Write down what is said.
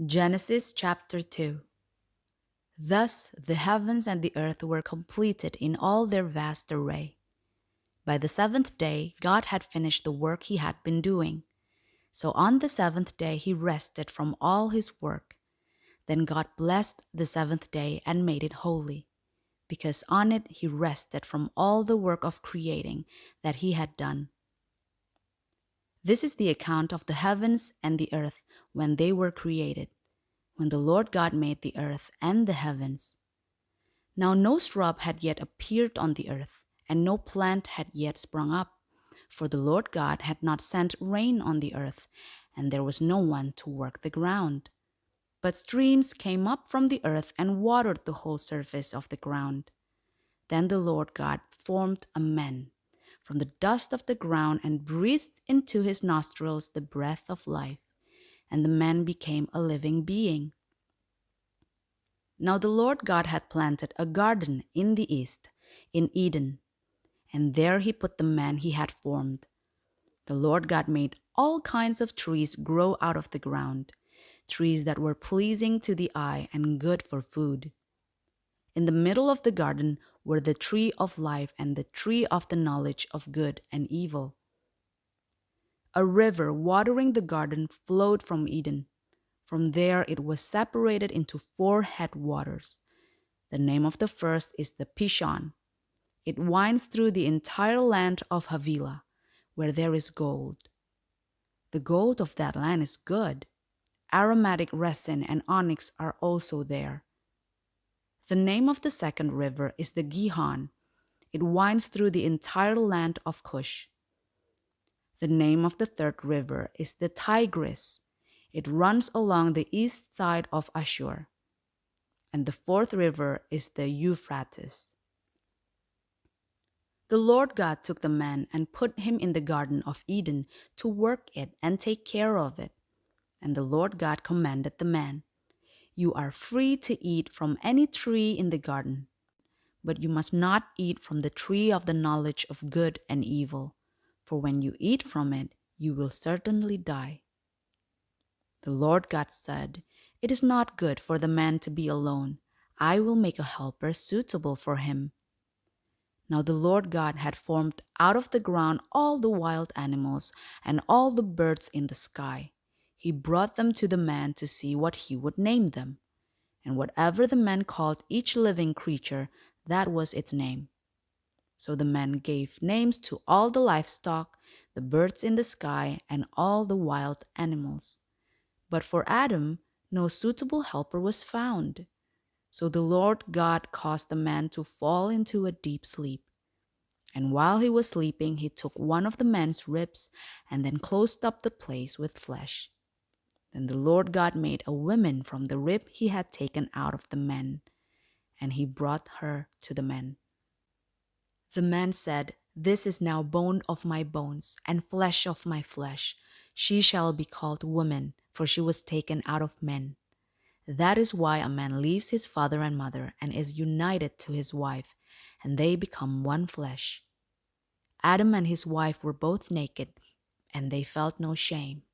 Genesis chapter 2. Thus the heavens and the earth were completed in all their vast array. By the seventh day, God had finished the work he had been doing. So on the seventh day, he rested from all his work. Then God blessed the seventh day and made it holy, because on it he rested from all the work of creating that he had done. This is the account of the heavens and the earth when they were created, when the Lord God made the earth and the heavens. Now no shrub had yet appeared on the earth, and no plant had yet sprung up, for the Lord God had not sent rain on the earth, and there was no one to work the ground. But streams came up from the earth and watered the whole surface of the ground. Then the Lord God formed a man from the dust of the ground and breathed into his nostrils the breath of life, and the man became a living being. Now the Lord God had planted a garden in the east, in Eden, and there he put the man he had formed. The Lord God made all kinds of trees grow out of the ground, trees that were pleasing to the eye and good for food. In the middle of the garden were the tree of life and the tree of the knowledge of good and evil. A river watering the garden flowed from Eden. From there it was separated into 4 headwaters. The name of the first is the Pishon. It winds through the entire land of Havilah, where there is gold. The gold of that land is good. Aromatic resin and onyx are also there. The name of the second river is the Gihon. It winds through the entire land of Cush. The name of the third river is the Tigris. It runs along the east side of Ashur. And the fourth river is the Euphrates. The Lord God took the man and put him in the Garden of Eden to work it and take care of it. And the Lord God commanded the man, "You are free to eat from any tree in the garden, but you must not eat from the tree of the knowledge of good and evil, for when you eat from it, you will certainly die." The Lord God said, "It is not good for the man to be alone. I will make a helper suitable for him." Now the Lord God had formed out of the ground all the wild animals and all the birds in the sky. He brought them to the man to see what he would name them. And whatever the man called each living creature, that was its name. So the man gave names to all the livestock, the birds in the sky, and all the wild animals. But for Adam, no suitable helper was found. So the Lord God caused the man to fall into a deep sleep. And while he was sleeping, he took one of the man's ribs and then closed up the place with flesh. Then the Lord God made a woman from the rib he had taken out of the man, and he brought her to the man. The man said, "This is now bone of my bones and flesh of my flesh. She shall be called woman, for she was taken out of men." That is why a man leaves his father and mother and is united to his wife, and they become one flesh. Adam and his wife were both naked, and they felt no shame.